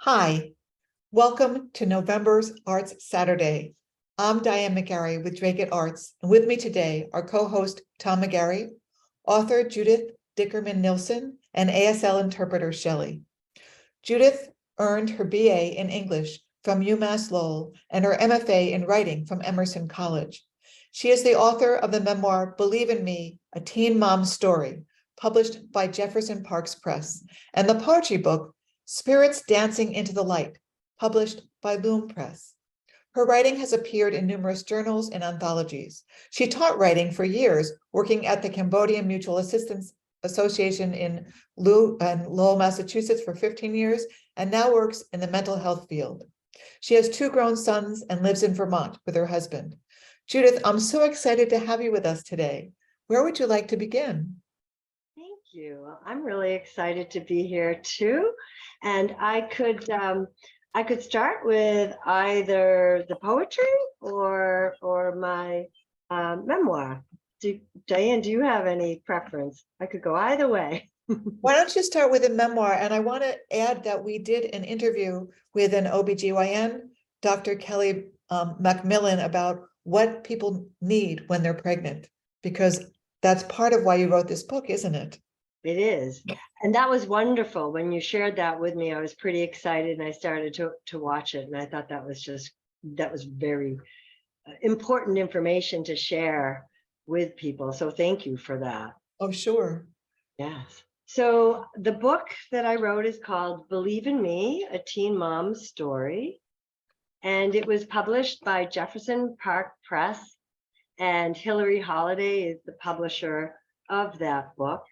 Hi, welcome to November's Arts Saturday. I'm Diane McGarry with Dracut Arts, and with me today are co-host Tom McGarry, author Judith Dickerman-Nelson, and ASL interpreter Shelley. Judith earned her BA in English from UMass Lowell and her MFA in writing from Emerson College. She is the author of the memoir Believe in Me, A Teen Mom's Story, published by Jefferson Parks Press, and the poetry book Spirits Dancing into the Light, published by Loom Press. Her writing has appeared in numerous journals and anthologies. She taught writing for years, working at the Cambodian Mutual Assistance Association in Lowell, Massachusetts for 15 years, and now works in the mental health field. She has 2 grown sons and lives in Vermont with her husband. Judith, I'm so excited to have you with us today. Where would you like to begin? Thank you. I'm really excited to be here too. And I could start with either the poetry or my memoir. Diane, do you have any preference? I could go either way. Why don't you start with a memoir? And I want to add that we did an interview with an OBGYN, Dr. Kelly Macmillan, about what people need when they're pregnant, because that's part of why you wrote this book, isn't it? It is. And that was wonderful. When you shared that with me, I was pretty excited and I started to watch it. And I thought that was very important information to share with people. So thank you for that. Oh, sure. Yes. So the book that I wrote is called Believe in Me, A Teen Mom's Story. And it was published by Jefferson Park Press. And Hillary Holiday is the publisher of that book.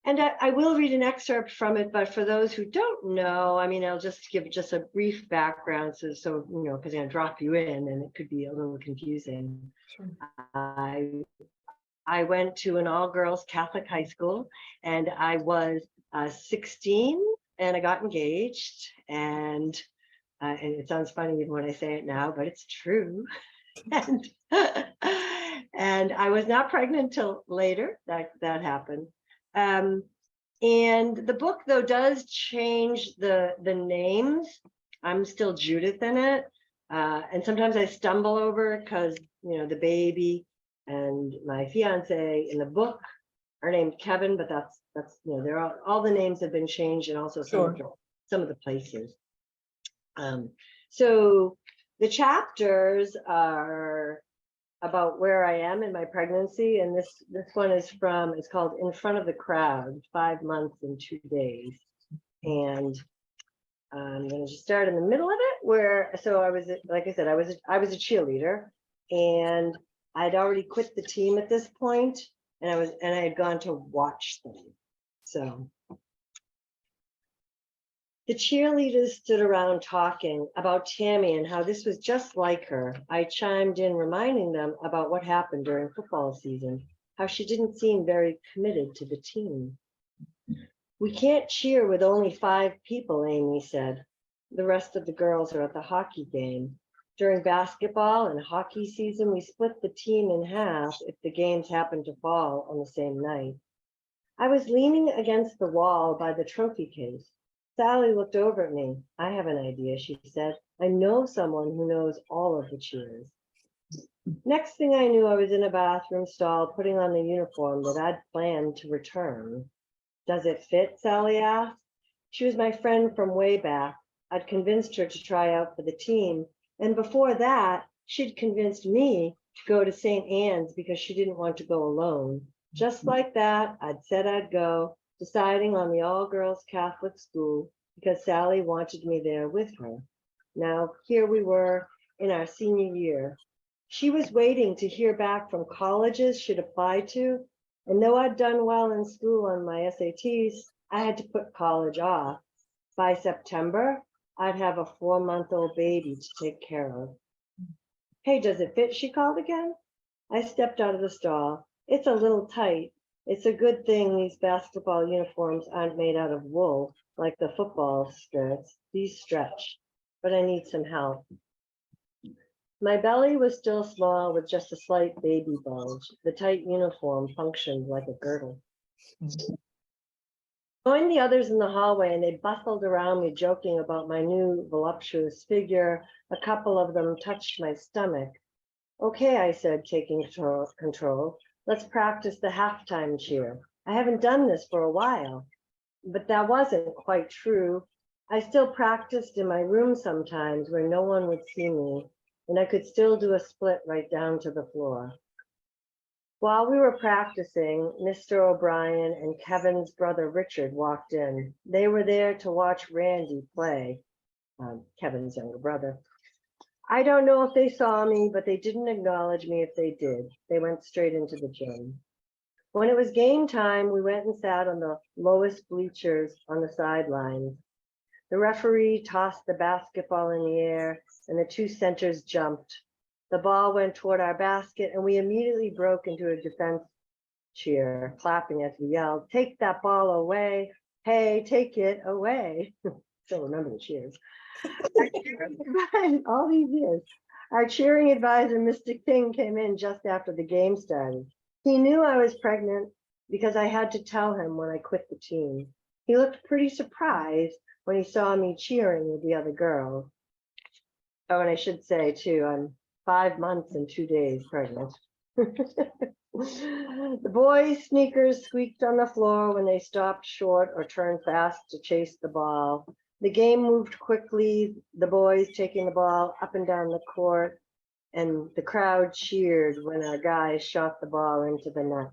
And I will read an excerpt from it, but for those who don't know, I mean, I'll just give just a brief background, so you know, because I'm going to drop you in and it could be a little confusing. Sure. I went to an all-girls Catholic high school, and I was 16, and I got engaged, and it sounds funny even when I say it now, but it's true. And I was not pregnant till later. That happened. And the book, though, does change the names. I'm still Judith in it. And sometimes I stumble over it because, you know, the baby and my fiance in the book are named Kevin, but that's you know, they're all the names have been changed, and also some of the places. So the chapters are about where I am in my pregnancy, and this one is it's called In Front of the Crowd, 5 months and 2 days. And I'm going to just start in the middle of it, so I was, like I said, I was a cheerleader, and I'd already quit the team at this point, and I had gone to watch them. So the cheerleaders stood around talking about Tammy and how this was just like her. I chimed in, reminding them about what happened during football season, how she didn't seem very committed to the team. We can't cheer with only 5 people, Amy said. The rest of the girls are at the hockey game. During basketball and hockey season, we split the team in half if the games happen to fall on the same night. I was leaning against the wall by the trophy case. Sally looked over at me. I have an idea, she said. I know someone who knows all of the cheers. Next thing I knew, I was in a bathroom stall putting on the uniform that I'd planned to return. Does it fit? Sally asked. She was my friend from way back. I'd convinced her to try out for the team. And before that, she'd convinced me to go to St. Anne's because she didn't want to go alone. Just like that, I'd said I'd go, deciding on the all-girls Catholic school because Sally wanted me there with her. Now, here we were in our senior year. She was waiting to hear back from colleges she'd applied to, and though I'd done well in school on my SATs, I had to put college off. By September, I'd have a 4-month-old baby to take care of. Hey, does it fit? She called again. I stepped out of the stall. It's a little tight. It's a good thing these basketball uniforms aren't made out of wool, like the football skirts. These stretch, but I need some help. My belly was still small with just a slight baby bulge. The tight uniform functioned like a girdle. Joined the others in the hallway and they bustled around me, joking about my new voluptuous figure. A couple of them touched my stomach. Okay, I said, taking control. Let's practice the halftime cheer. I haven't done this for a while. But that wasn't quite true. I still practiced in my room sometimes where no one would see me, and I could still do a split right down to the floor. While we were practicing, Mr. O'Brien and Kevin's brother Richard walked in. They were there to watch Randy play, Kevin's younger brother. I don't know if they saw me, but they didn't acknowledge me if they did. They went straight into the gym. When it was game time, we went and sat on the lowest bleachers on the sidelines. The referee tossed the basketball in the air and the two centers jumped. The ball went toward our basket and we immediately broke into a defense cheer, clapping as we yelled, "Take that ball away. Hey, take it away." Still remember the cheers. All these years. Our cheering advisor, Mr. King, came in just after the game started. He knew I was pregnant because I had to tell him when I quit the team. He looked pretty surprised when he saw me cheering with the other girls. Oh, and I should say too, I'm 5 months and 2 days pregnant. The boys' sneakers squeaked on the floor when they stopped short or turned fast to chase the ball. The game moved quickly, the boys taking the ball up and down the court, and the crowd cheered when our guys shot the ball into the net.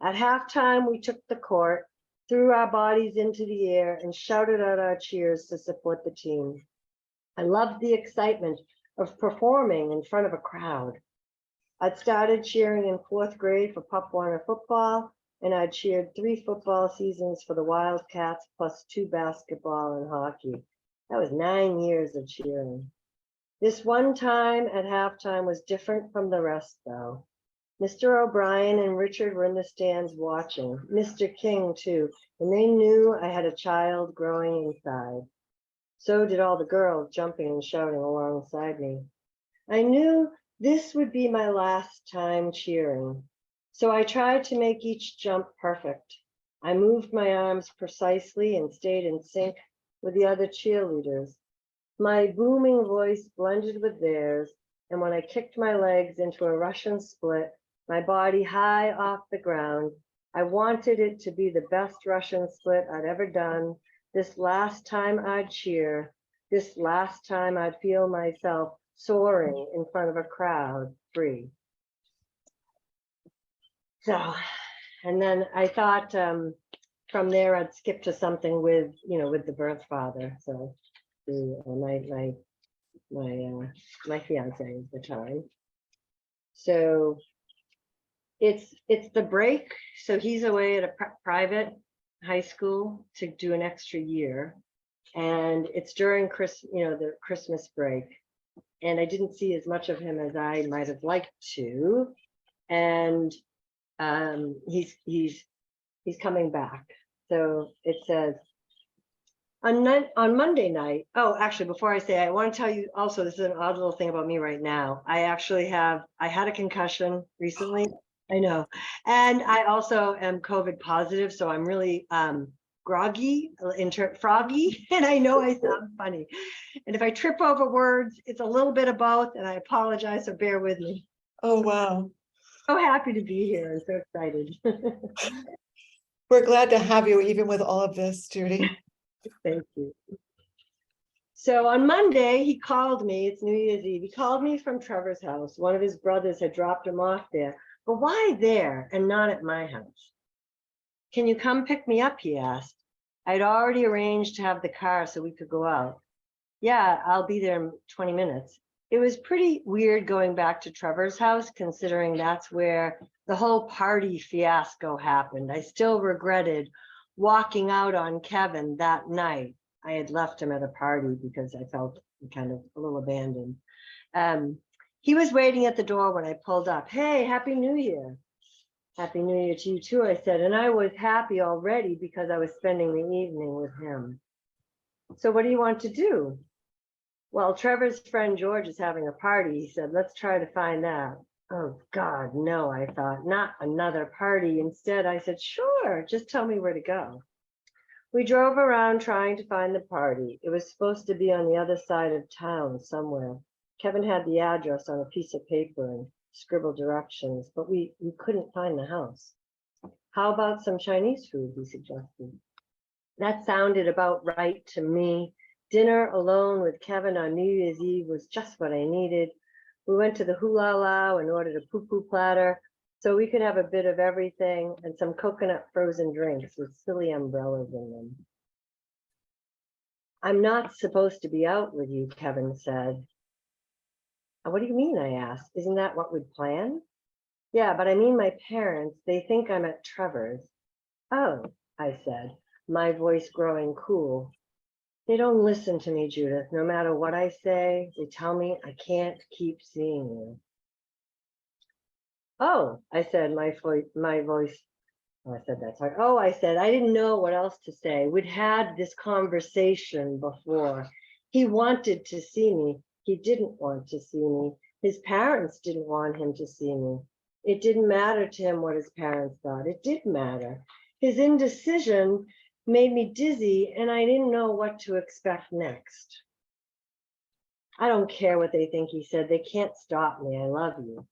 At halftime, we took the court, threw our bodies into the air, and shouted out our cheers to support the team. I loved the excitement of performing in front of a crowd. I'd started cheering in 4th grade for Pop Warner football, and I'd cheered 3 football seasons for the Wildcats, plus 2 basketball and hockey. That was 9 years of cheering. This one time at halftime was different from the rest, though. Mr. O'Brien and Richard were in the stands watching, Mr. King too, and they knew I had a child growing inside. So did all the girls jumping and shouting alongside me. I knew this would be my last time cheering, so I tried to make each jump perfect. I moved my arms precisely and stayed in sync with the other cheerleaders. My booming voice blended with theirs, and when I kicked my legs into a Russian split, my body high off the ground, I wanted it to be the best Russian split I'd ever done. This last time I'd cheer, this last time I'd feel myself soaring in front of a crowd, free. So, and then I thought from there I'd skip to something with, with the birth father. So my fiance at the time. So it's the break. So he's away at a private high school to do an extra year, and it's during the Christmas break, and I didn't see as much of him as I might have liked to, and he's coming back. So it says on Monday night. Oh, actually, before I say, I want to tell you also, this is an odd little thing about me right now. I had a concussion recently. I know. And I also am COVID positive. So I'm really groggy, froggy, and I know I sound funny. And if I trip over words, it's a little bit of both, and I apologize, so bear with me. Oh, wow. So happy to be here and so excited. We're glad to have you, even with all of this, Judy. Thank you. So on Monday, he called me. It's New Year's Eve. He called me from Trevor's house. One of his brothers had dropped him off there. But why there and not at my house? Can you come pick me up? He asked. I'd already arranged to have the car so we could go out. Yeah, I'll be there in 20 minutes. It was pretty weird going back to Trevor's house, considering that's where the whole party fiasco happened. I still regretted walking out on Kevin that night. I had left him at a party because I felt kind of a little abandoned. He was waiting at the door when I pulled up. Hey, Happy New Year. Happy New Year to you too, I said. And I was happy already because I was spending the evening with him. So what do you want to do? Well, Trevor's friend George is having a party. He said, let's try to find that. Oh God, no, I thought, not another party. Instead, I said, sure, just tell me where to go. We drove around trying to find the party. It was supposed to be on the other side of town somewhere. Kevin had the address on a piece of paper and scribbled directions, but we couldn't find the house. How about some Chinese food, he suggested. That sounded about right to me. Dinner alone with Kevin on New Year's Eve was just what I needed. We went to the Hula Lao and ordered a poo-poo platter so we could have a bit of everything and some coconut frozen drinks with silly umbrellas in them. I'm not supposed to be out with you, Kevin said. What do you mean, I asked. Isn't that what we'd planned? Yeah, but I mean my parents, they think I'm at Trevor's. Oh, I said, my voice growing cool. They don't listen to me, Judith. No matter what I say, they tell me I can't keep seeing you. Oh, I said, my voice. Oh, I said that, sorry. Oh, I said, I didn't know what else to say. We'd had this conversation before. He wanted to see me. He didn't want to see me. His parents didn't want him to see me. It didn't matter to him what his parents thought. It did matter. His indecision made me dizzy, and I didn't know what to expect next. I don't care what they think, he said. They can't stop me. I love you.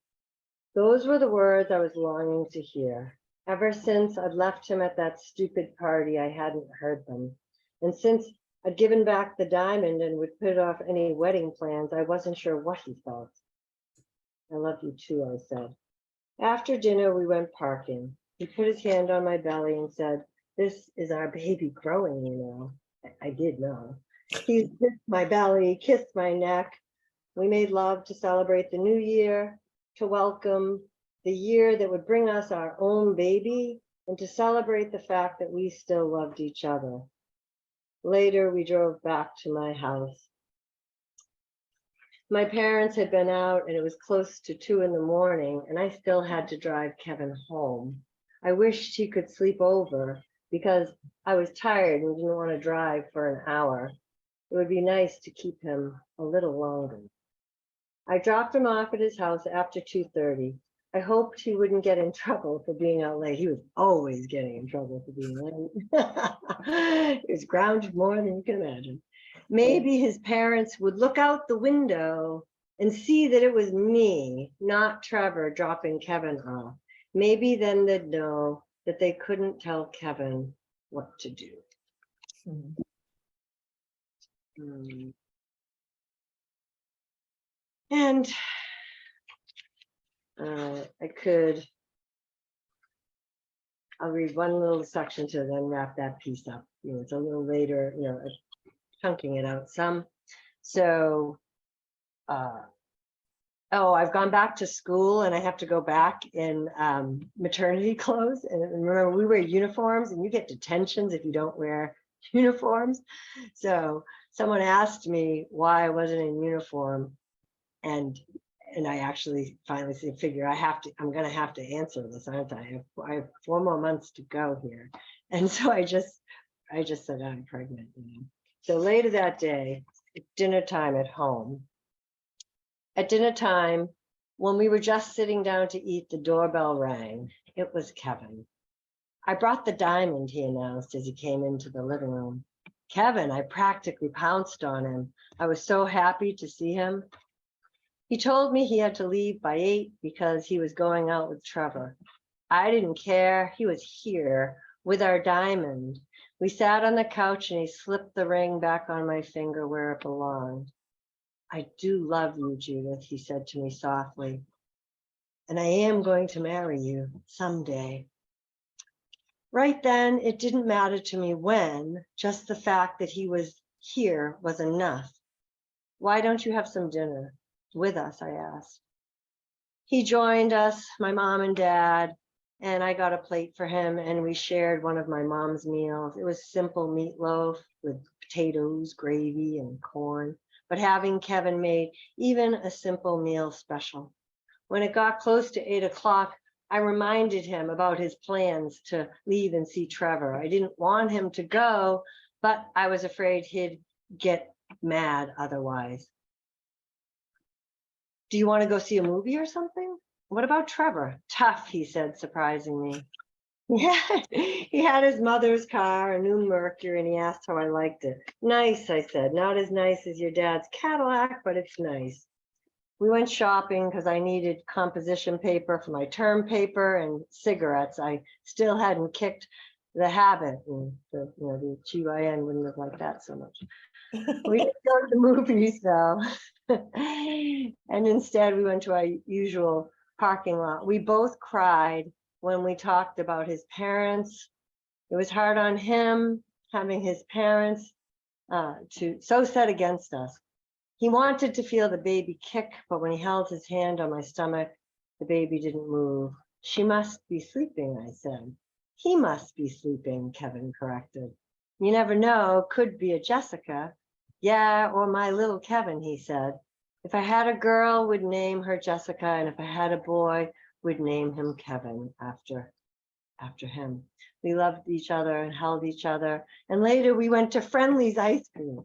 Those were the words I was longing to hear. Ever since I'd left him at that stupid party, I hadn't heard them. And since I'd given back the diamond and would put off any wedding plans, I wasn't sure what he thought. I love you too, I said. After dinner, we went parking. He put his hand on my belly and said, this is our baby growing, you know. I did know. He kissed my belly, kissed my neck. We made love to celebrate the new year, to welcome the year that would bring us our own baby, and to celebrate the fact that we still loved each other. Later, we drove back to my house. My parents had been out and it was close to 2 in the morning, and I still had to drive Kevin home. I wished he could sleep over because I was tired and didn't want to drive for an hour. It would be nice to keep him a little longer. I dropped him off at his house after 2:30. I hoped he wouldn't get in trouble for being out late. He was always getting in trouble for being late. He was grounded more than you can imagine. Maybe his parents would look out the window and see that it was me, not Trevor, dropping Kevin off. Maybe then they'd know that they couldn't tell Kevin what to do. And I'll read one little section to then wrap that piece up. You know, it's a little later, you know, chunking it out some. So, I've gone back to school and I have to go back in maternity clothes. And remember, we wear uniforms and you get detentions if you don't wear uniforms. So someone asked me why I wasn't in uniform. And I actually finally figure I'm going to have to answer this, aren't I? I have 4 more months to go here. And so I just said I'm pregnant. You know? So later that day, it's dinner time at home. At dinner time, when we were just sitting down to eat, the doorbell rang. It was Kevin. I brought the diamond, he announced as he came into the living room. Kevin, I practically pounced on him. I was so happy to see him. He told me he had to leave by 8 because he was going out with Trevor. I didn't care. He was here with our diamond. We sat on the couch and he slipped the ring back on my finger where it belonged. I do love you, Judith, he said to me softly. And I am going to marry you someday. Right then, it didn't matter to me when, just the fact that he was here was enough. Why don't you have some dinner with us, I asked. He joined us, my mom and dad, and I got a plate for him and we shared one of my mom's meals. It was simple meatloaf with potatoes, gravy, and corn, but having Kevin made even a simple meal special. When it got close to 8 o'clock, I reminded him about his plans to leave and see Trevor. I didn't want him to go, but I was afraid he'd get mad otherwise. Do you want to go see a movie or something? What about Trevor? Tough, he said, surprising me. Yeah, he had his mother's car, a new Mercury, and he asked how I liked it. Nice, I said. Not as nice as your dad's Cadillac, but it's nice. We went shopping because I needed composition paper for my term paper and cigarettes. I still hadn't kicked the habit, and the GYN wouldn't have liked that so much. We didn't go to the movies though. And instead we went to our usual parking lot. We both cried when we talked about his parents. It was hard on him having his parents so set against us. He wanted to feel the baby kick, but when he held his hand on my stomach, the baby didn't move. She must be sleeping, I said. He must be sleeping, Kevin corrected. You never know, could be a Jessica. Yeah, or my little Kevin, he said. If I had a girl, would name her Jessica, and if I had a boy, would name him Kevin after him. We loved each other and held each other. And later we went to Friendly's ice cream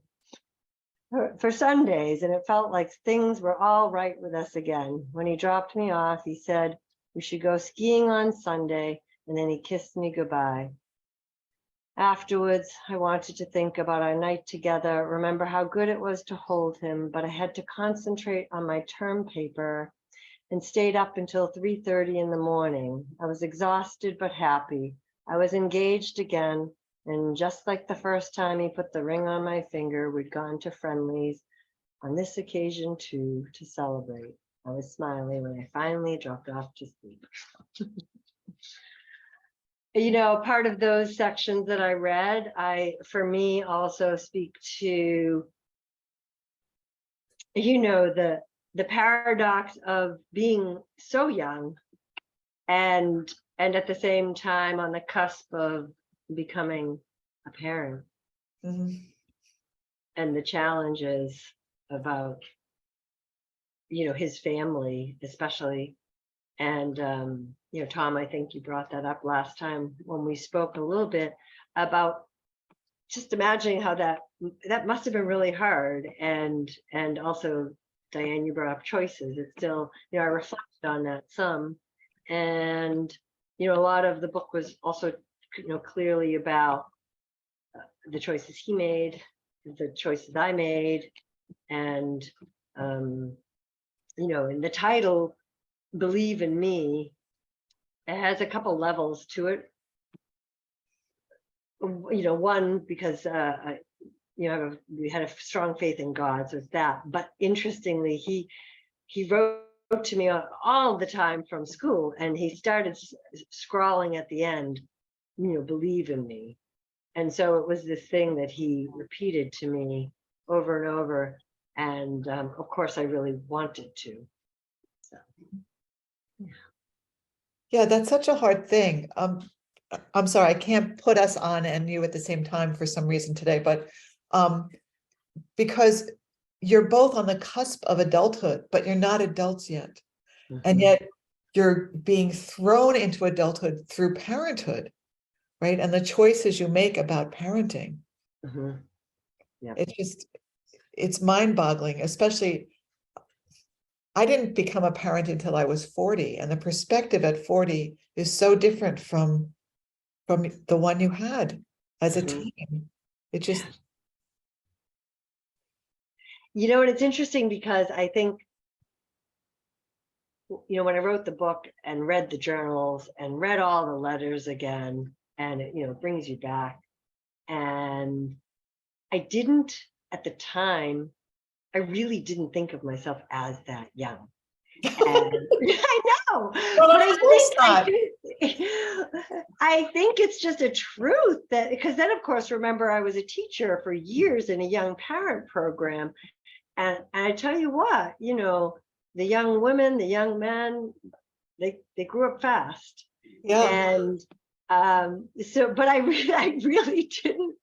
for Sundays, and it felt like things were all right with us again. When he dropped me off, he said, we should go skiing on Sunday, and then he kissed me goodbye. Afterwards, I wanted to think about our night together, remember how good it was to hold him, but I had to concentrate on my term paper and stayed up until 3:30 in the morning. I was exhausted but happy. I was engaged again, and just like the first time he put the ring on my finger, we'd gone to Friendly's on this occasion too, to celebrate. I was smiling when I finally dropped off to sleep. Part of those sections that I read, for me also speak to, the paradox of being so young and at the same time on the cusp of becoming a parent. Mhm. And the challenges about, his family, especially. And, Tom, I think you brought that up last time when we spoke a little bit about just imagining how that must have been really hard. And also, Diane, you brought up choices. It's still, I reflected on that some. And, a lot of the book was also, clearly about the choices he made, the choices I made. And, in the title, Believe in Me, it has a couple levels to it. One, because we had a strong faith in God, so it's that. But interestingly, he wrote to me all the time from school, and he started scrawling at the end, believe in me. And so it was this thing that he repeated to me over and over. And of course, I really wanted to. So. Yeah, that's such a hard thing. I'm sorry, I can't put us on and you at the same time for some reason today, but because you're both on the cusp of adulthood, but you're not adults yet. And yet you're being thrown into adulthood through parenthood, right? And the choices you make about parenting. Yeah. It's mind-boggling, especially I didn't become a parent until I was 40, and the perspective at 40 is so different from the one you had as a teen. It just, and it's interesting because I think, when I wrote the book and read the journals and read all the letters again, and it brings you back. And I didn't, at the time, I really didn't think of myself as that young. And I know, well, but of course not. I think it's just a truth that, because then of course, remember, I was a teacher for years in a young parent program. And I tell you what, the young women, the young men, they grew up fast. Yeah. And but I really didn't,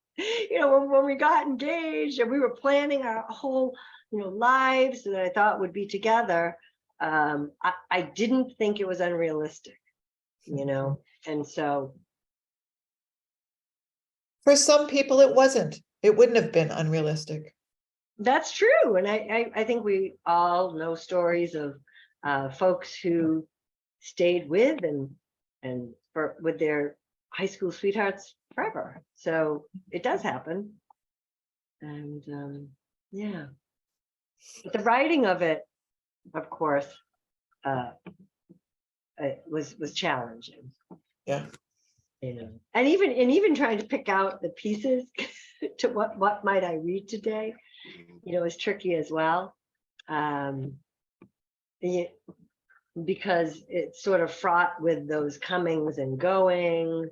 when we got engaged and we were planning our whole, lives that I thought would be together, I didn't think it was unrealistic, and so. For some people, it wasn't. It wouldn't have been unrealistic. That's true. And I think we all know stories of folks who stayed with with their high school sweethearts forever. So it does happen. And yeah, but the writing of it, of course, it was challenging. Yeah. You know, and even trying to pick out the pieces to what might I read today, you know, is tricky as well. Because it's sort of fraught with those comings and going,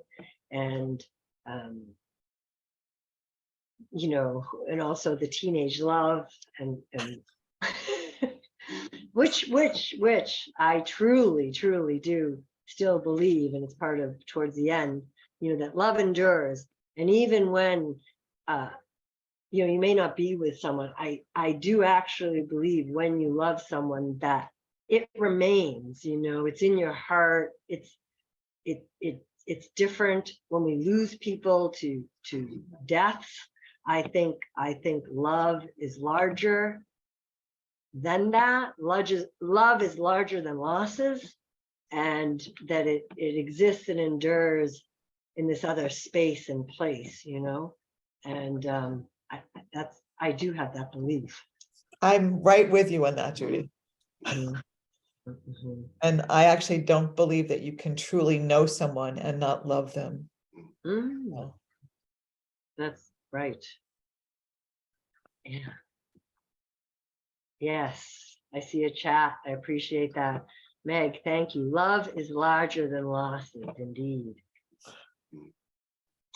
and you know, and also the teenage love, and which I truly do still believe, and it's part of towards the end, you know, that love endures, and even when you know, you may not be with someone, I do actually believe when you love someone that it remains, you know, it's in your heart. It's different when we lose people to death. I think love is larger than that. Love is larger than losses, and that it exists and endures in this other space and place, you know. And I do have that belief. I'm right with you on that, Judy. Mm-hmm. And I actually don't believe that you can truly know someone and not love them. No. That's right. Yeah. Yes, I see a chat. I appreciate that. Meg, thank you. Love is larger than losses, indeed.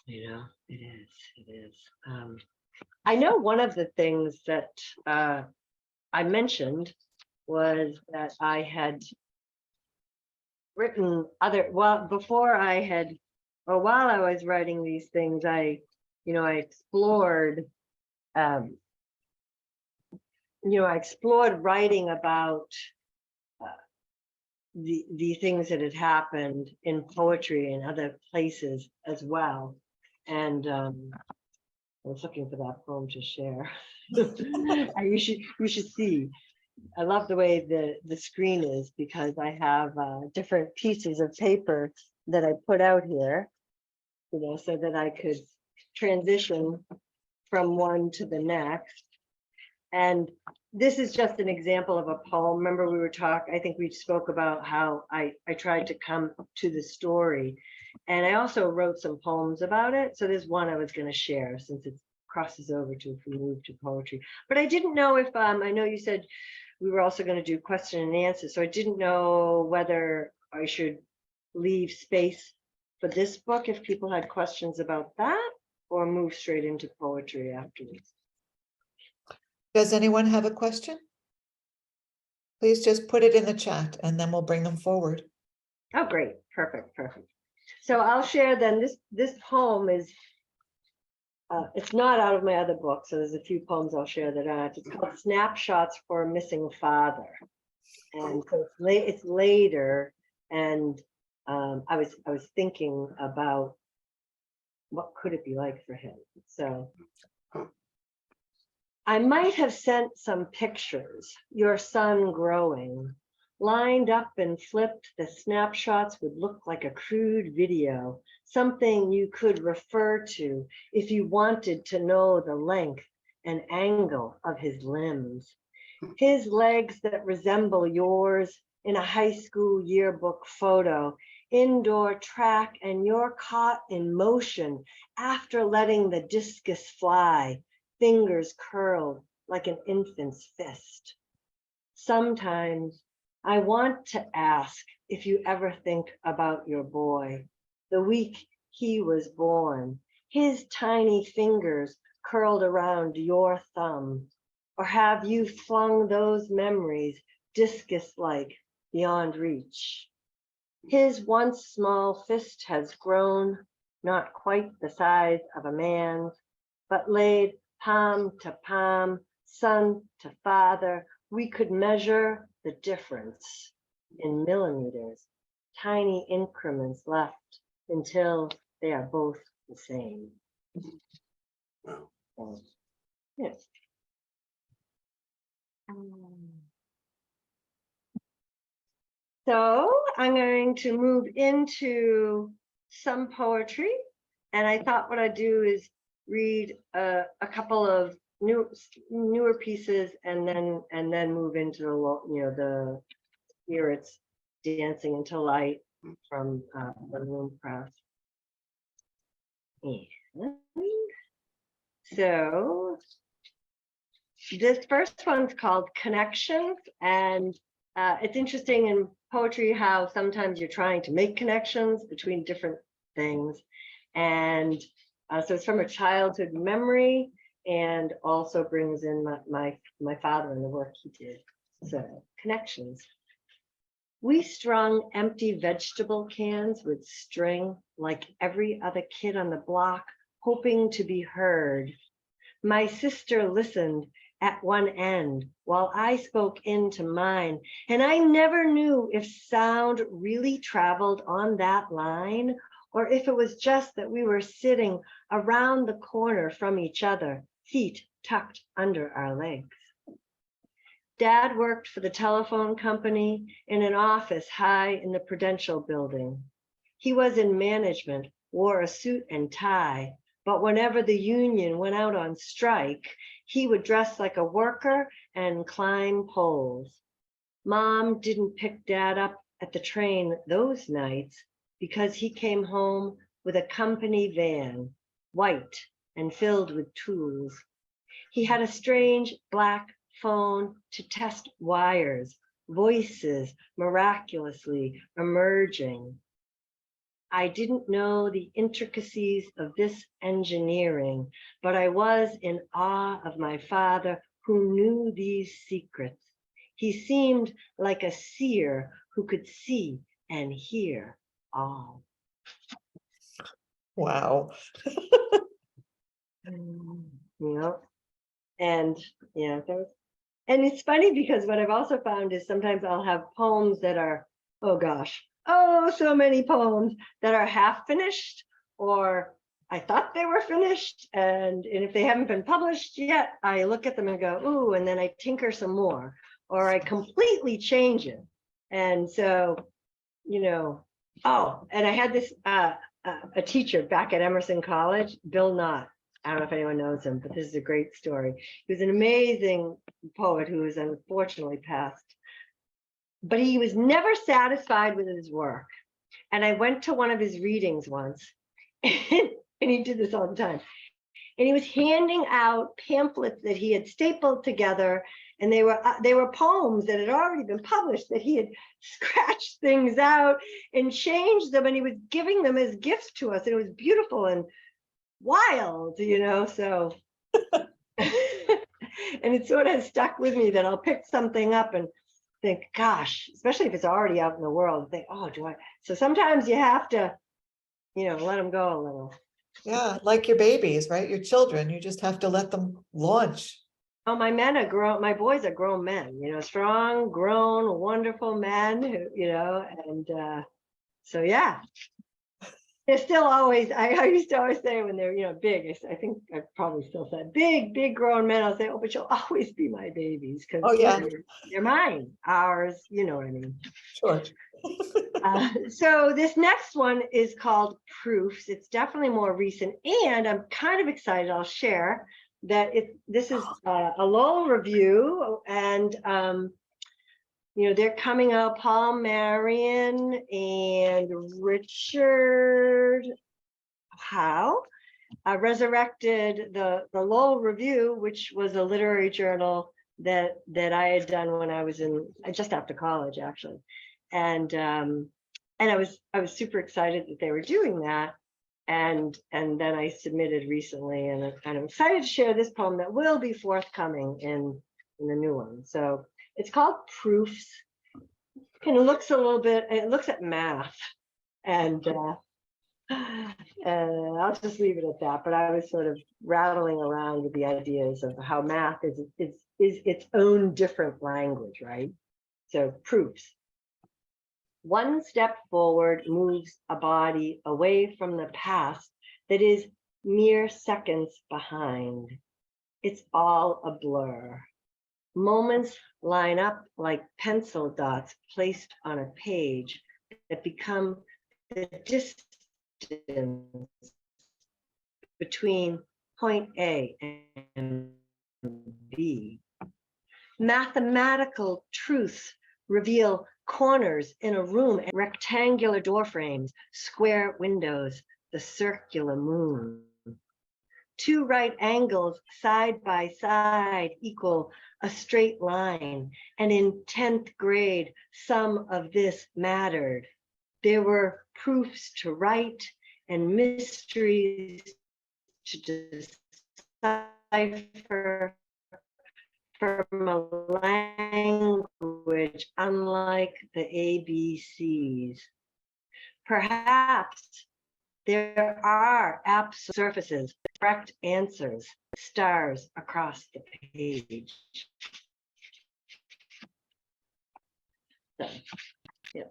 You know, it is. It is. I know one of the things that I mentioned was that I had written before I had, or while I was writing these things, I explored, I explored writing about the things that had happened in poetry and other places as well. And I was looking for that poem to share. You should see. I love the way the screen is, because I have different pieces of paper that I put out here, you know, so that I could transition from one to the next. And this is just an example of a poem. Remember we were talking, I think we spoke about how I tried to come to the story. And I also wrote some poems about it. So there's one I was going to share, since it crosses over to if we move to poetry. But I didn't know if, I know you said we were also going to do question and answer. So I didn't know whether I should leave space for this book if people had questions about that, or move straight into poetry afterwards. Does anyone have a question? Please just put it in the chat and then we'll bring them forward. Oh, great. Perfect. So I'll share then. This poem is, it's not out of my other book, so there's a few poems I'll share that aren't. It's called Snapshots for a Missing Father. And so it's later, and I was thinking about what could it be like for him. So I might have sent some pictures, your son growing. Lined up and flipped, the snapshots would look like a crude video, something you could refer to if you wanted to know the length and angle of his limbs. His legs that resemble yours in a high school yearbook photo, indoor track, and you're caught in motion after letting the discus fly, fingers curled like an infant's fist. Sometimes I want to ask if you ever think about your boy, the week he was born, his tiny fingers curled around your thumb, or have you flung those memories discus-like beyond reach? His once small fist has grown, not quite the size of a man's, but laid palm to palm, son to father, we could measure the difference in millimeters, tiny increments left until they are both the same. Wow. Yes. So I'm going to move into some poetry, and I thought what I'd do is read a couple of newer pieces, and then move into the spirits dancing into light from the Loom Press. And so this first one's called Connections, and it's interesting in poetry how sometimes you're trying to make connections between different things. And so it's from a childhood memory, and also brings in my father and the work he did. So, Connections. We strung empty vegetable cans with string like every other kid on the block, hoping to be heard. My sister listened at one end while I spoke into mine, and I never knew if sound really traveled on that line, or if it was just that we were sitting around the corner from each other, feet tucked under our legs. Dad worked for the telephone company in an office high in the Prudential building. He was in management, wore a suit and tie, but whenever the union went out on strike, he would dress like a worker and climb poles. Mom didn't pick Dad up at the train those nights because he came home with a company van, white and filled with tools. He had a strange black phone to test wires, voices miraculously emerging. I didn't know the intricacies of this engineering, but I was in awe of my father who knew these secrets. He seemed like a seer who could see and hear all. Wow. And and it's funny because what I've also found is sometimes I'll have poems that are, so many poems that are half finished, or I thought they were finished, and if they haven't been published yet, I look at them and go, ooh, and then I tinker some more, or I completely change it. And so, and I had this a teacher back at Emerson College, Bill Knott. I don't know if anyone knows him, but this is a great story. He was an amazing poet who is unfortunately passed, but he was never satisfied with his work. And I went to one of his readings once, and he did this all the time. And he was handing out pamphlets that he had stapled together, and they were poems that had already been published, that he had scratched things out and changed them, and he was giving them as gifts to us. And it was beautiful and wild, so and it sort of stuck with me that I'll pick something up and think, gosh, especially if it's already out in the world, think, so sometimes you have to, let them go a little. Yeah, like your babies, right? Your children, you just have to let them launch. Oh, my boys are grown men, strong, grown, wonderful men who, and so yeah. They're still always, I used to always say when they're, big, I think I probably still said, big grown men, I'll say, oh, but you'll always be my babies, because they're mine, ours, you know what I mean? Sure. So this next one is called Proofs. It's definitely more recent, and I'm kind of excited, I'll share that this is a Lowell review, and they're coming out, Paul Marion and Richard Howe resurrected the Lowell Review, which was a literary journal that I had done when I was just after college, actually. And I was super excited that they were doing that. And then I submitted recently, and I'm excited to share this poem that will be forthcoming in the new one. So it's called Proofs, and it looks at math, and I'll just leave it at that. But I was sort of rattling around with the ideas of how math is its own different language, right? So proofs. One step forward moves a body away from the past that is mere seconds behind. It's all a blur. Moments line up like pencil dots placed on a page that become the distance distance between point A and B. Mathematical truths reveal corners in a room, rectangular door frames, square windows, the circular moon. Two right angles side by side equal a straight line, and in 10th grade, some of this mattered. There were proofs to write and mysteries to decipher from a language unlike the ABCs. Perhaps there are absolute surfaces, correct answers, stars across the page. So, yeah.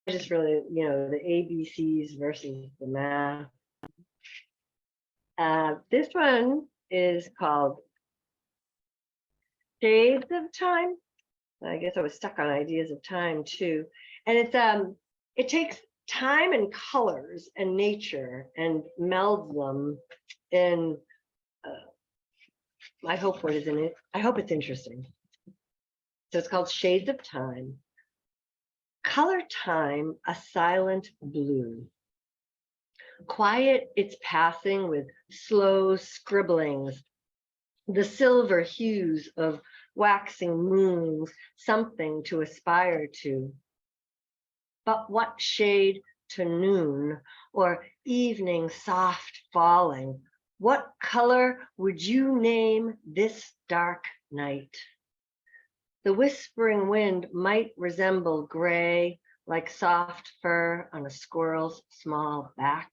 Just really, the ABCs versus the math. This one is called Shades of Time. I guess I was stuck on ideas of time too. And it takes time and colors and nature and melds them in I hope it's interesting. So it's called Shades of Time. Color time, a silent blue. Quiet its passing with slow scribblings, the silver hues of waxing moons, something to aspire to. But what shade to noon or evening soft falling? What color would you name this dark night? The whispering wind might resemble gray, like soft fur on a squirrel's small back.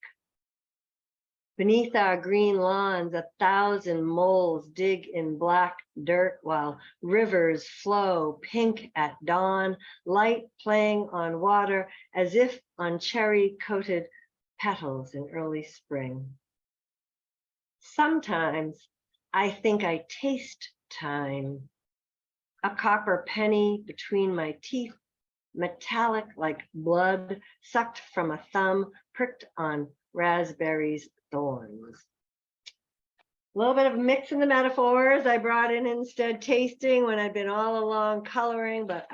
Beneath our green lawns, 1,000 moles dig in black dirt while rivers flow pink at dawn, light playing on water as if on cherry-coated petals in early spring. Sometimes I think I taste time, a copper penny between my teeth, metallic like blood sucked from a thumb pricked on raspberries' thorns. A little bit of mix in the metaphors. I brought in instead tasting when I'd been all along coloring, but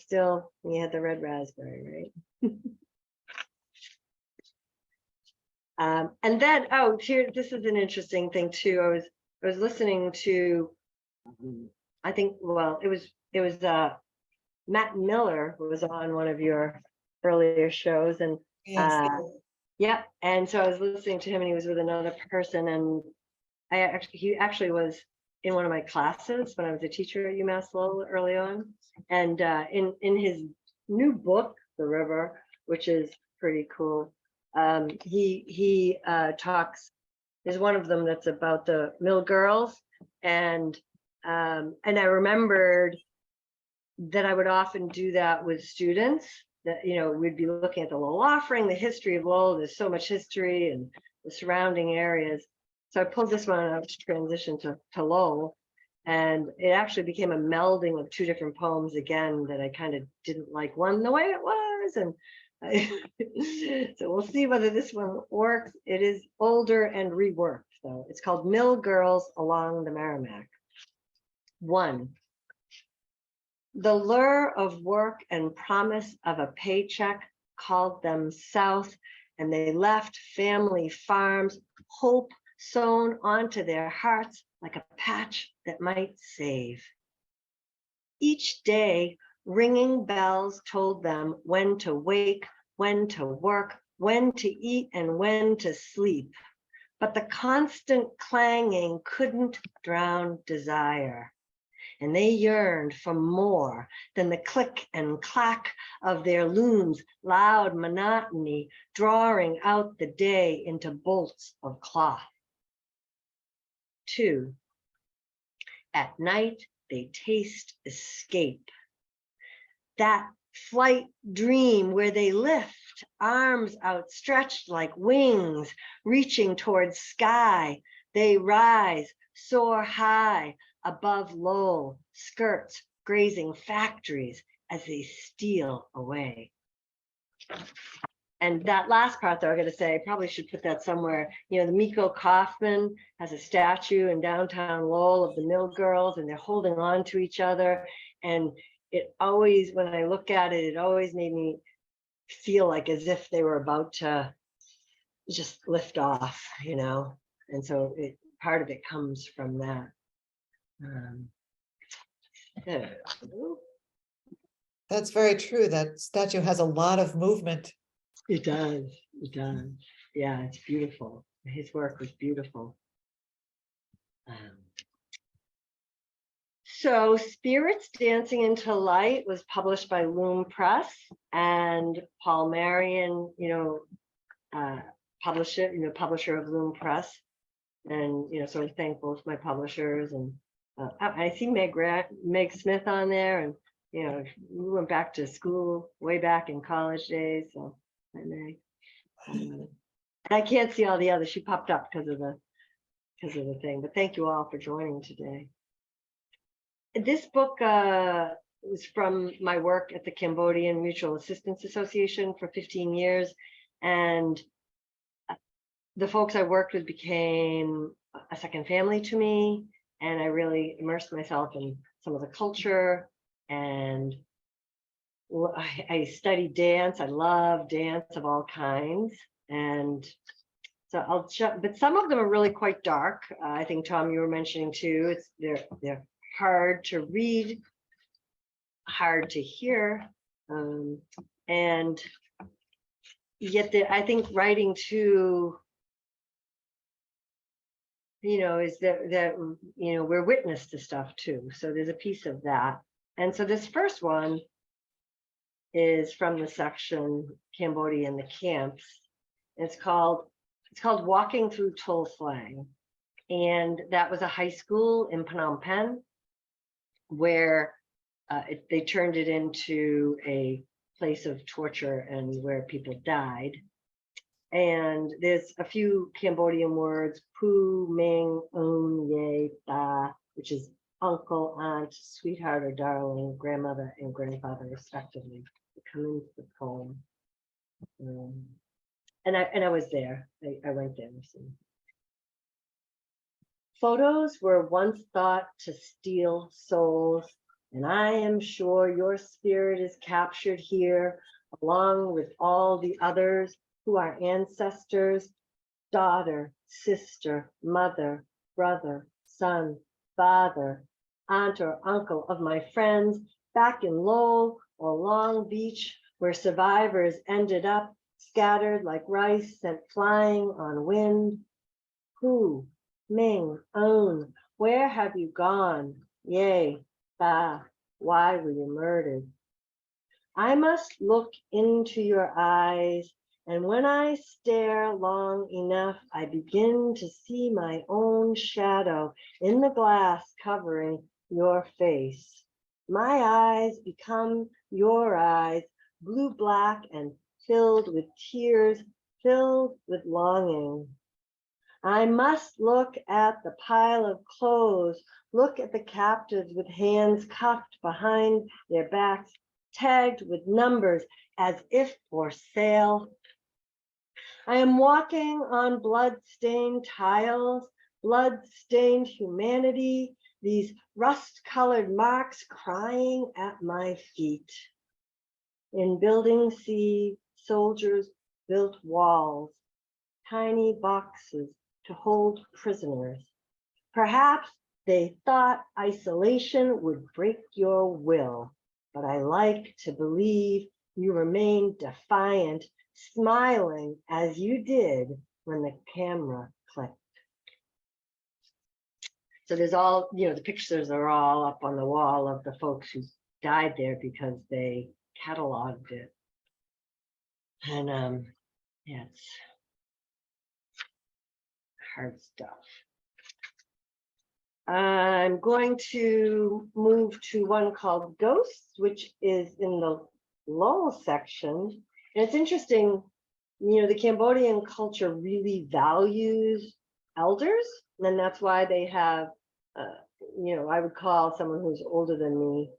still we had the red raspberry, right? And then, this is an interesting thing too. I was listening to, I think, it was Matt Miller who was on one of your earlier shows, and Yes. yeah, and so I was listening to him, and he was with another person, and he actually was in one of my classes when I was a teacher at UMass Lowell early on, and in his new book, The River, which is pretty cool, he talks. There's one of them that's about the mill girls, and I remembered that I would often do that with students. That we'd be looking at the Lowell offering, the history of Lowell. There's so much history and the surrounding areas. So I pulled this one out to transition to Lowell, and it actually became a melding of two different poems again that I kind of didn't like one the way it was, and so we'll see whether this one works. It is older and reworked, though. It's called Mill Girls Along the Merrimack. 1. The lure of work and promise of a paycheck called them south, and they left family farms, hope sewn onto their hearts like a patch that might save. Each day, ringing bells told them when to wake, when to work, when to eat, and when to sleep. But the constant clanging couldn't drown desire, and they yearned for more than the click and clack of their looms' loud monotony, drawing out the day into bolts of cloth. 2. At night, they taste escape. That flight dream where they lift, arms outstretched like wings, reaching towards sky. They rise, soar high above Lowell, skirts grazing factories as they steal away. and that last part, though, I got to say, I probably should put that somewhere. You know, the Miko Kaufman has a statue in downtown Lowell of the Mill Girls, and they're holding on to each other. And it always, when I look at it, it always made me feel like as if they were about to just lift off, you know. And so part of it comes from that. Yeah. That's very true. That statue has a lot of movement. It does. It does. Yeah, it's beautiful. His work was beautiful. So Spirits Dancing into Light was published by Loom Press, and Paul Marion, published it, publisher of Loom Press. And, so I thank both my publishers. And I see Meg Smith on there, and, we went back to school way back in college days. So I may. I can't see all the others. She popped up because of the thing. But thank you all for joining today. This book was from my work at the Cambodian Mutual Assistance Association for 15 years. And the folks I worked with became a second family to me. And I really immersed myself in some of the culture. And I studied dance. I love dance of all kinds. And so but some of them are really quite dark. I think, Tom, you were mentioning too, they're hard to read, hard to hear, and yet I think writing too, is that we're witness to stuff too. So there's a piece of that. And so this first one is from the section Cambodia and the Camps. It's called Walking Through Tuol Sleng. And that was a high school in Phnom Penh, where they turned it into a place of torture and where people died. And there's a few Cambodian words, pu, ming, ye, ta, which is uncle, aunt, sweetheart or darling, grandmother and grandfather respectively. They come into the poem. And I was there. I went there. So. Photos were once thought to steal souls, and I am sure your spirit is captured here, along with all the others who are ancestors, daughter, sister, mother, brother, son, father, aunt or uncle of my friends back in Lowell or Long Beach, where survivors ended up scattered like rice sent flying on wind. Who? Ming, own, where have you gone? Yea, ba, why were you murdered? I must look into your eyes, and when I stare long enough, I begin to see my own shadow in the glass covering your face. My eyes become your eyes, blue-black and filled with tears, filled with longing. I must look at the pile of clothes, look at the captives with hands cuffed behind their backs, tagged with numbers as if for sale. I am walking on blood-stained tiles, blood-stained humanity, these rust-colored marks crying at my feet. In Building C, soldiers built walls, tiny boxes to hold prisoners. Perhaps they thought isolation would break your will, but I like to believe you remained defiant, smiling as you did when the camera clicked. So there's all, the pictures are all up on the wall of the folks who died there because they cataloged it. And yeah, it's hard stuff. I'm going to move to one called Ghosts, which is in the Lowell section. And it's interesting, the Cambodian culture really values elders, and that's why they have, I would call someone who's older than me,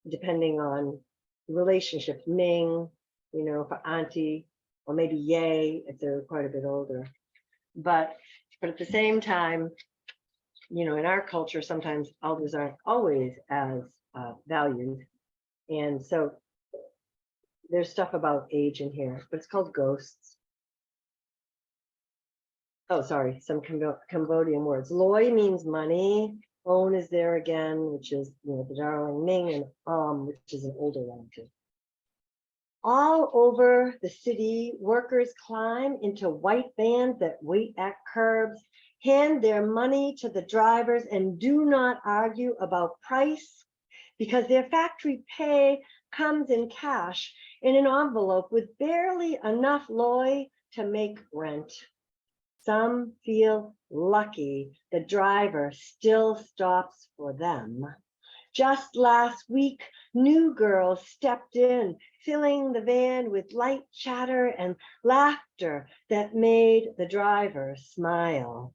depending on relationship, Ming, for auntie, or maybe yay if they're quite a bit older. But at the same time, you know, in our culture, sometimes elders aren't always as valued. And so there's stuff about age in here, but it's called ghosts. Oh, sorry, some Cambodian words. Loy means money. On is there again, which is, you know, the darling Ming, and which is an older relative. All over the city, workers climb into white vans that wait at curbs, hand their money to the drivers, and do not argue about price because their factory pay comes in cash in an envelope with barely enough loy to make rent. Some feel lucky the driver still stops for them. Just last week, new girls stepped in, filling the van with light chatter and laughter that made the driver smile.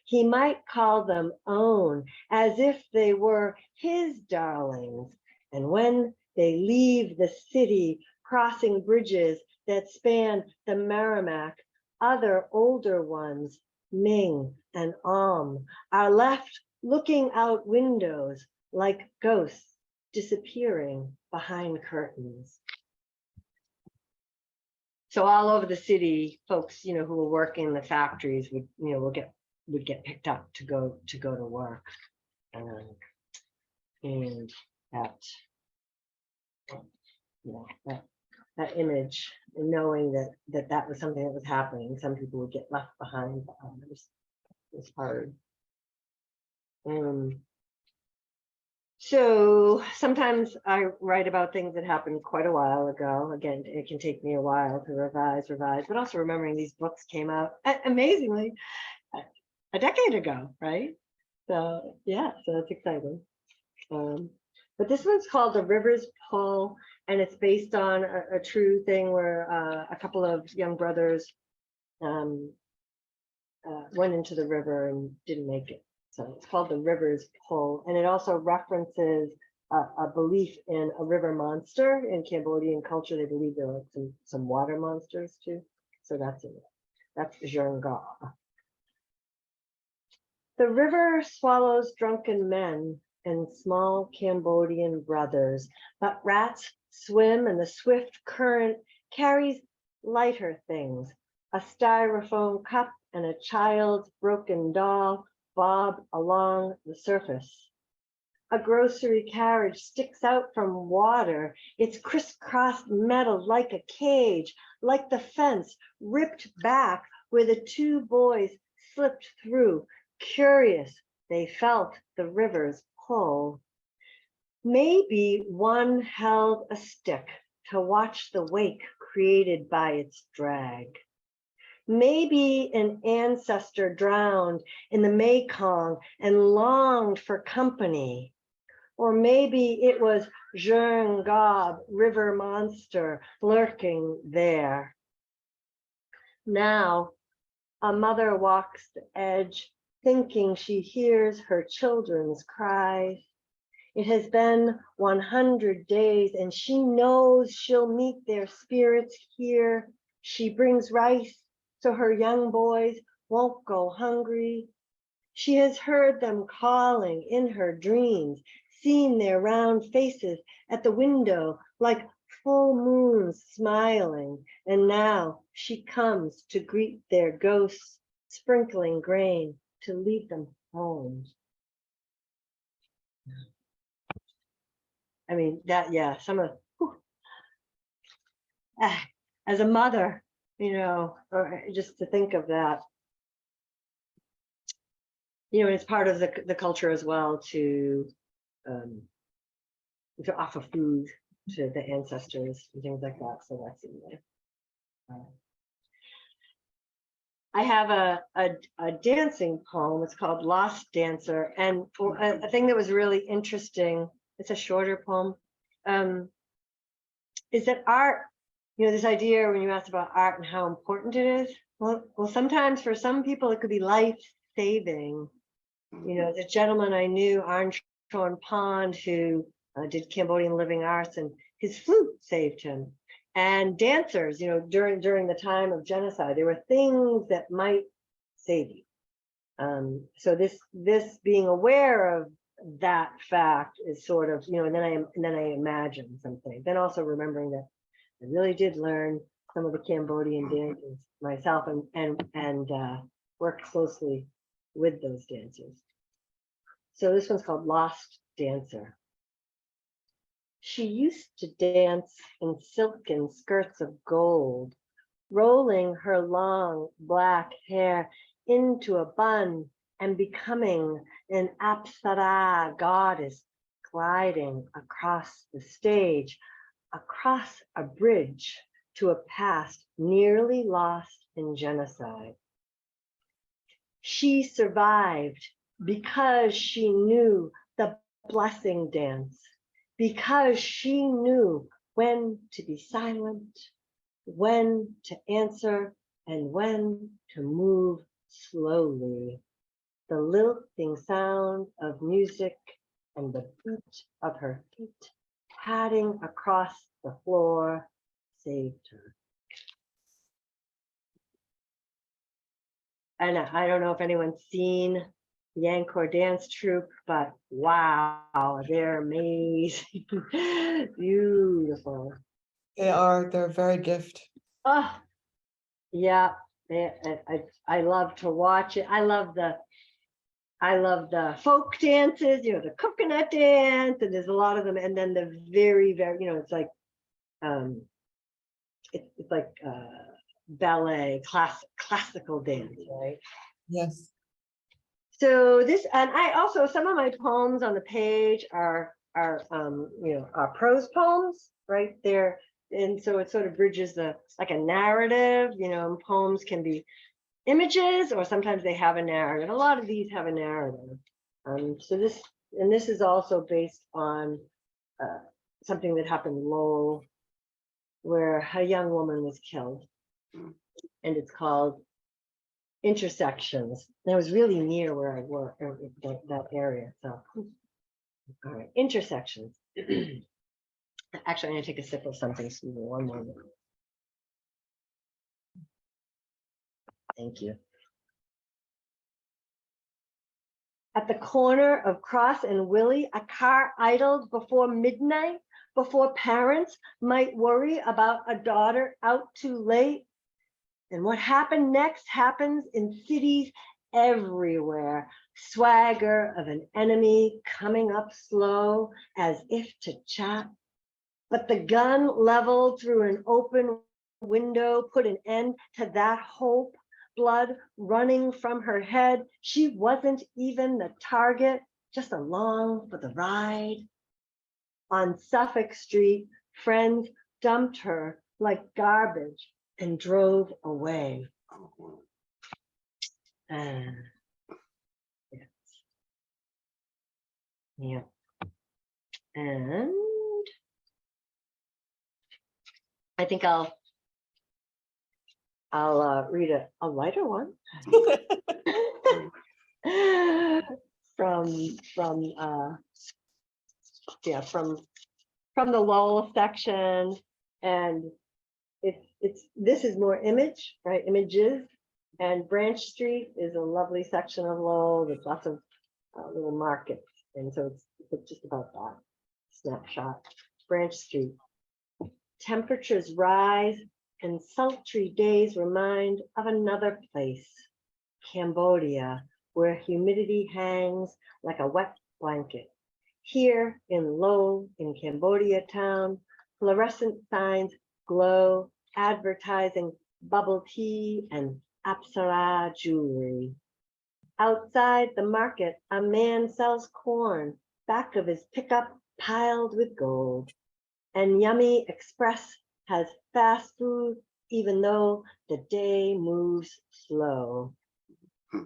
He might call them own, as if they were his darlings. And when they leave the city, crossing bridges that span the Merrimack, other older ones, Ming and are left looking out windows like ghosts disappearing behind curtains. So all over the city, folks, you know, who were working in the factories would, you know, would get picked up to go to work, and that, you know, that image, and knowing that was something that was happening. Some people would get left behind. It was hard. So sometimes I write about things that happened quite a while ago. Again, it can take me a while to revise, but also remembering these books came out amazingly a decade ago, right? So yeah, so that's exciting. But this one's called The Rivers Pull, and it's based on a true thing where a couple of young brothers went into the river and didn't make it. So it's called The Rivers Pull, and it also references a belief in a river monster. In Cambodian culture, they believe there are some water monsters too. So that's it. That's Jernga. The river swallows drunken men and small Cambodian brothers, but rats swim and the swift current carries lighter things. A styrofoam cup and a child's broken doll bob along the surface. A grocery carriage sticks out from water, its crisscrossed metal like a cage, like the fence ripped back where the two boys slipped through. Curious, they felt the river's pull. Maybe one held a stick to watch the wake created by its drag. Maybe an ancestor drowned in the Mekong and longed for company. Or maybe it was Jernga, river monster, lurking there. Now, a mother walks the edge, thinking she hears her children's cries. It has been 100 days, and she knows she'll meet their spirits here. She brings rice so her young boys won't go hungry. She has heard them calling in her dreams, seen their round faces at the window like full moons smiling, and now she comes to greet their ghosts, sprinkling grain to lead them home. I mean, that, yeah, some of, as a mother, you know, or just to think of that, you know, it's part of the culture as well to offer food to the ancestors and things like that. So that's in there. I have a dancing poem. It's called Lost Dancer. And a thing that was really interesting, it's a shorter poem, is that art, you know, this idea when you asked about art and how important it is, well, sometimes for some people it could be life-saving. You know, the gentleman I knew, Arnchon Pond, who did Cambodian living arts, and his flute saved him. and dancers, during the time of genocide, there were things that might save you. So this being aware of that fact is sort of, and then I imagine something. Then also remembering that I really did learn some of the Cambodian dances myself and work closely with those dancers. So this one's called Lost Dancer. She used to dance in silken skirts of gold, rolling her long black hair into a bun and becoming an Apsara goddess gliding across the stage, across a bridge to a past nearly lost in genocide. She survived because she knew the blessing dance, because she knew when to be silent, when to answer, and when to move slowly. The lilting sound of music and the beat of her feet padding across the floor saved her. And I don't know if anyone's seen the Angkor Dance Troupe, but wow, they're amazing. Beautiful. They're very gift. Oh, yeah. I love to watch it. I love the folk dances, the coconut dance, and there's a lot of them. And then the very, very, it's like, it's like ballet, classical dance, right? Yes. So this, and I also, some of my poems on the page are prose poems, right there. And so it sort of bridges like a narrative, and poems can be images, or sometimes they have a narrative. A lot of these have a narrative. So this is also based on something that happened in Lowell, where a young woman was killed, and it's called Intersections. And I was really near where I work, that area. So, all right, Intersections. Actually, I'm gonna take a sip of something. So one moment. Thank you. At the corner of Cross and Willie, a car idled before midnight, before parents might worry about a daughter out too late. And what happened next happens in cities everywhere. Swagger of an enemy coming up slow as if to chat. But the gun leveled through an open window put an end to that hope. Blood running from her head. She wasn't even the target, just along for the ride. On Suffolk Street, friends dumped her like garbage and drove away. Yes. Yeah. And I think I'll read a lighter one from the Lowell section, and this is more image, right? Images, and Branch Street is a lovely section of Lowell. There's lots of little markets, and so it's just about that snapshot. Branch Street. Temperatures rise and sultry days remind of another place, Cambodia, where humidity hangs like a wet blanket. Here in Lowell, in Cambodia town, fluorescent signs glow, advertising bubble tea and Apsara jewelry. Outside the market, a man sells corn, back of his pickup piled with gold. And Yummy Express has fast food, even though the day moves slow.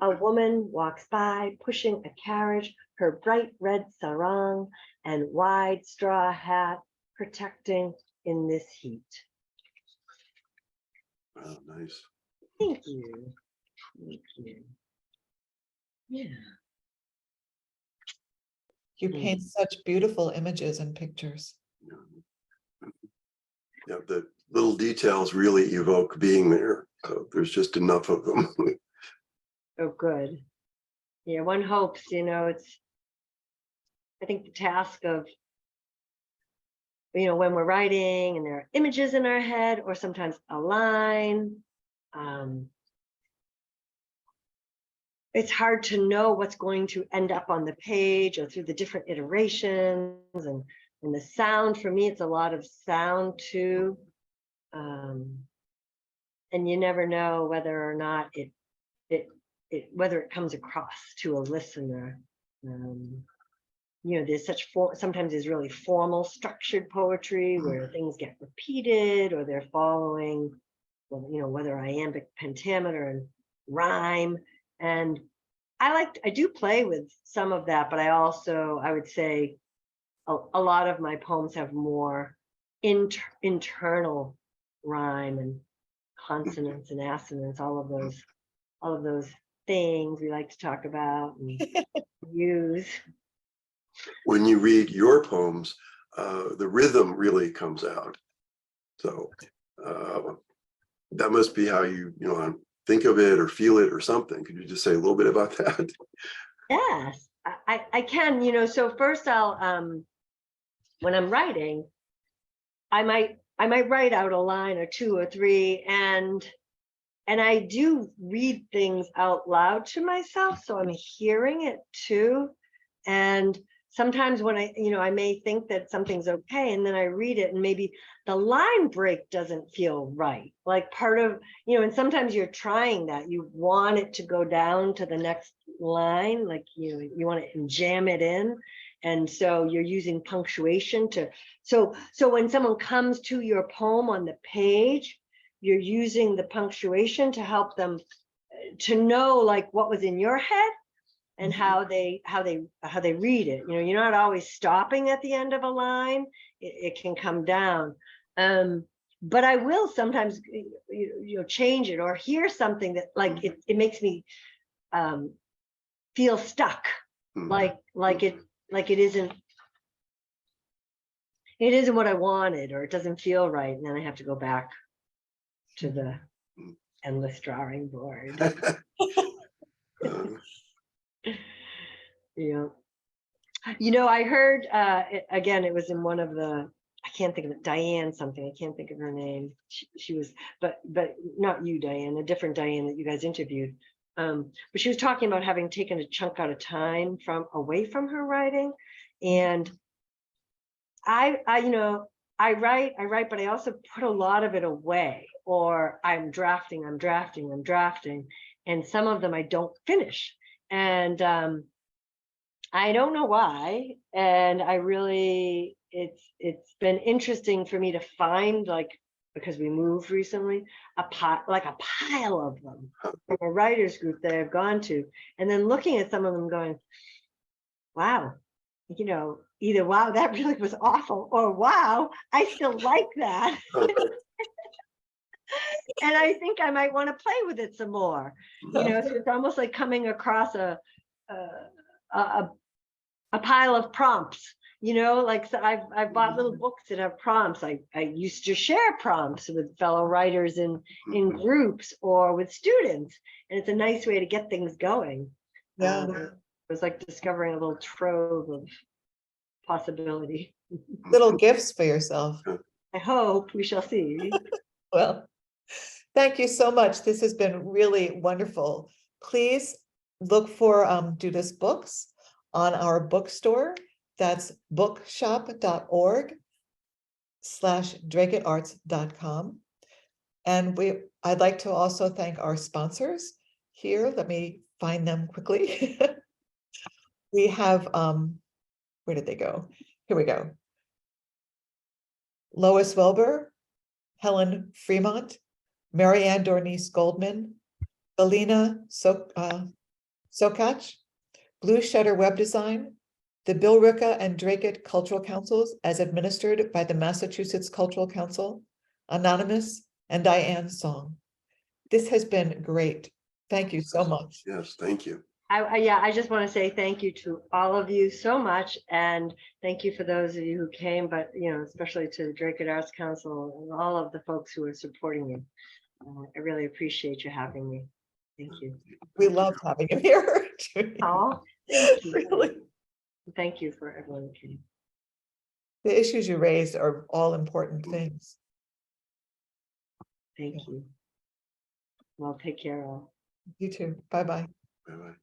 A woman walks by, pushing a carriage, her bright red sarong and wide straw hat protecting in this heat. Wow, nice. Thank you. Thank you. Yeah. You paint such beautiful images and pictures. Yeah, little details really evoke being there. There's just enough of them. Oh, good. Yeah, one hopes, I think the task of, when we're writing and there are images in our head or sometimes a line, it's hard to know what's going to end up on the page or through the different iterations, and the sound, for me, it's a lot of sound too. And you never know whether or not whether it comes across to a listener. There's sometimes there's really formal structured poetry where things get repeated or they're following, whether iambic, pentameter, and rhyme. And I do play with some of that, but I would say a lot of my poems have more internal rhyme and consonants and assonance, all of those things we like to talk about and use. When you read your poems, the rhythm really comes out. So that must be how you think of it or feel it or something. Could you just say a little bit about that? Yes, I can. So first I'll when I'm writing, I might write out a line or two or three, and I do read things out loud to myself, so I'm hearing it too. And sometimes when I may think that something's okay, and then I read it and maybe the line break doesn't feel right. Like part of, and sometimes you're trying that. You want it to go down to the next line, like, you want to jam it in. And so you're using punctuation so when someone comes to your poem on the page, you're using the punctuation to help them to know like what was in your head and how they read it. You're not always stopping at the end of a line. It can come down. But I will sometimes change it or hear something that like it makes me feel stuck, like it isn't what I wanted, or it doesn't feel right, and then I have to go back to the endless drawing board. Yeah. I heard again, it was in one of the, I can't think of it, Diane something, I can't think of her name. She was, but not you, Diane, a different Diane that you guys interviewed. But she was talking about having taken a chunk out of time away from her writing. And I write, but I also put a lot of it away, or I'm drafting. And some of them I don't finish. And I don't know why. And it's been interesting for me to find, like, because we moved recently, a pile of them from a writers group that I've gone to, and then looking at some of them going, wow, either wow, that really was awful, or wow, I still like that. And I think I might want to play with it some more. So it's almost like coming across a pile of prompts. Like, so I've bought little books that have prompts. I used to share prompts with fellow writers in groups or with students, and it's a nice way to get things going. Yeah. It was like discovering a little trove of possibility. Little gifts for yourself. I hope. We shall see. Well, thank you so much. This has been really wonderful. Please look for Judith's books on our bookstore. That's bookshop.org/dracutarts.com. And I'd like to also thank our sponsors here. Let me find them quickly. We have, where did they go? Here we go. Lois Welber, Helen Fremont, Marianne Dornice Goldman, Alina Sokach, Blue Shutter Web Design, the Billerica and Dracut Cultural Councils as administered by the Massachusetts Cultural Council, Anonymous, and Diane Song. This has been great. Thank you so much. Yes, thank you. I just want to say thank you to all of you so much, and thank you for those of you who came, but especially to the Dracut Arts Council and all of the folks who are supporting you. I really appreciate you having me. Thank you. We loved having you here. Oh, thank you. Really. Thank you for everyone who came. The issues you raised are all important things. Thank you. Well, take care all. You too. Bye-bye. Bye-bye.